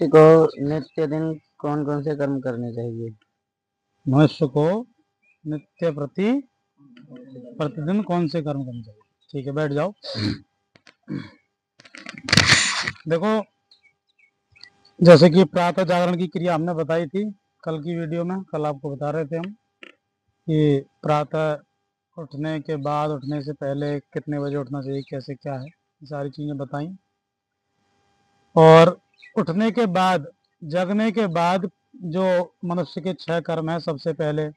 को नित्य दिन कौन कौन से कर्म करने चाहिए? मनुष्य को नित्य प्रतिदिन कौन से कर्म करने चाहिए? ठीक है, बैठ जाओ। देखो, जैसे कि प्रातः जागरण की क्रिया हमने बताई थी कल की वीडियो में। कल आपको बता रहे थे हम कि प्रातः उठने के बाद, उठने से पहले कितने बजे उठना चाहिए, कैसे क्या है, ये सारी चीज़ें बताई। और उठने के बाद, जगने के बाद जो मनुष्य के 6 कर्म हैं, सबसे पहले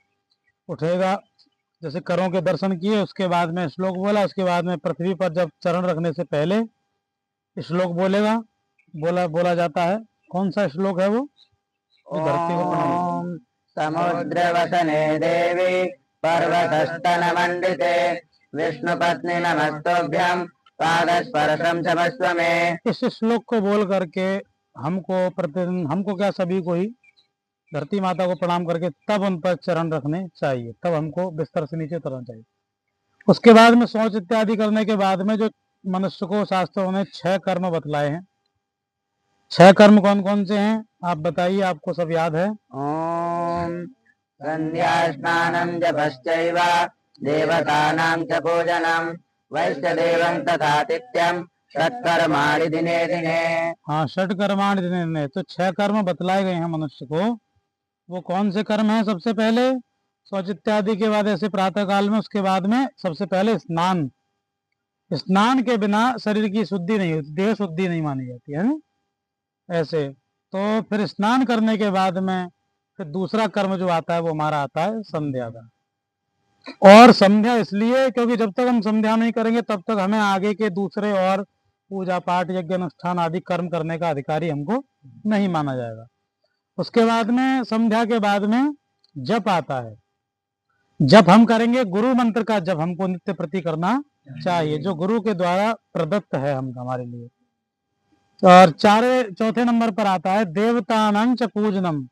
उठेगा, जैसे करों के दर्शन किए, उसके बाद में श्लोक बोला, उसके बाद में पृथ्वी पर जब चरण रखने से पहले श्लोक बोलेगा, बोला जाता है। कौन सा श्लोक है वो? धरती को प्रणाम। ओम समुद्र वसने देवी पर्वतस्तन मंडिते विष्णु पत्नी नमस्तुभ्यं पादस्पर्शम क्षमस्व में। इस श्लोक को बोल करके हमको प्रतिदिन, हमको क्या, सभी को ही धरती माता को प्रणाम करके तब उन पर चरण रखने चाहिए, तब हमको बिस्तर से नीचे उतरना चाहिए। उसके बाद में शौच इत्यादि करने के बाद में जो मनुष्य को शास्त्रों ने 6 कर्म बतलाए हैं, 6 कर्म कौन कौन से हैं आप बताइए, आपको सब याद है? ओम संध्या स्नानं जपश्चैव देवतानां च पूजनं वैश्यदेवं तथातिथ्यं षट्कर्माणि दिने दिने। हाँ, षट्कर्माणि दिने दिने। तो 6 कर्म बतलाए गए हैं मनुष्य को। वो कौन से कर्म हैं? सबसे पहले शौच इत्यादि के बाद ऐसे प्रातः काल में, उसके बाद में सबसे पहले स्नान। स्नान के बिना शरीर की शुद्धि नहीं होती, देह शुद्धि नहीं मानी जाती है ना? ऐसे तो फिर स्नान करने के बाद में फिर दूसरा कर्म जो आता है वो हमारा आता है संध्या का। और संध्या इसलिए क्योंकि जब तक हम संध्या नहीं करेंगे तब तक हमें आगे के दूसरे और पूजा पाठ, यज्ञ अनुष्ठान आदि कर्म करने का अधिकारी हमको नहीं माना जाएगा। उसके बाद में, संध्या के बाद में जप आता है। जप हम करेंगे, गुरु मंत्र का जप हमको नित्य प्रति करना चाहिए, जो गुरु के द्वारा प्रदत्त है हम हमारे लिए। और चौथे नंबर पर आता है देवतानां च पूजनम।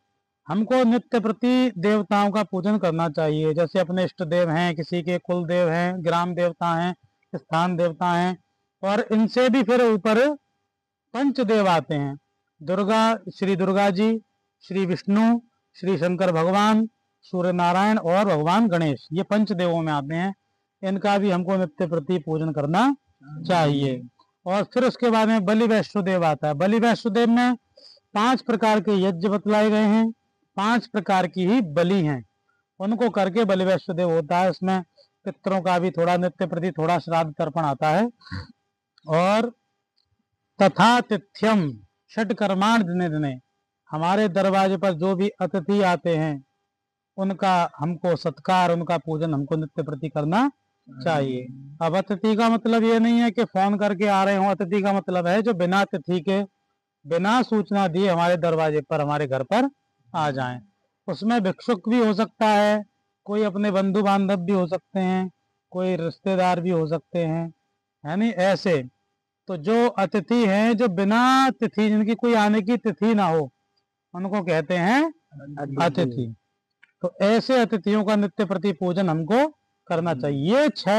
हमको नित्य प्रति देवताओं का पूजन करना चाहिए। जैसे अपने इष्ट देव हैं, किसी के कुल देव हैं, ग्राम देवता हैं, स्थान देवता हैं, और इनसे भी फिर ऊपर पंचदेव आते हैं। दुर्गा, श्री दुर्गा जी, श्री विष्णु, श्री शंकर भगवान, सूर्य नारायण और भगवान गणेश, ये पंचदेवों में आते हैं। इनका भी हमको नित्य प्रति पूजन करना चाहिए। और फिर उसके बाद में बलि वैष्णोदेव आता है। बलि वैष्णोदेव में 5 प्रकार के यज्ञ बतलाए गए हैं, 5 प्रकार की ही बलि हैं, उनको करके बलि वैष्णोदेव होता है। उसमें पितरों का भी थोड़ा नित्य प्रति थोड़ा श्राद्ध तर्पण आता है। और तथातिथ्यम षट्कर्माण दिने दिने, हमारे दरवाजे पर जो भी अतिथि आते हैं उनका हमको सत्कार, उनका पूजन हमको नित्य प्रति करना चाहिए। अब अतिथि का मतलब ये नहीं है कि फोन करके आ रहे हो, अतिथि का मतलब है जो बिना तिथि के, बिना सूचना दिए हमारे दरवाजे पर, हमारे घर पर आ जाएं। उसमें भिक्षुक भी हो सकता है, कोई अपने बंधु बांधव भी हो सकते हैं, कोई रिश्तेदार भी हो सकते हैं, है नहीं? ऐसे तो जो अतिथि हैं, जो बिना तिथि, जिनकी कोई आने की तिथि ना हो, उनको कहते हैं अतिथि। तो ऐसे अतिथियों का नित्य प्रति पूजन हमको करना चाहिए। 6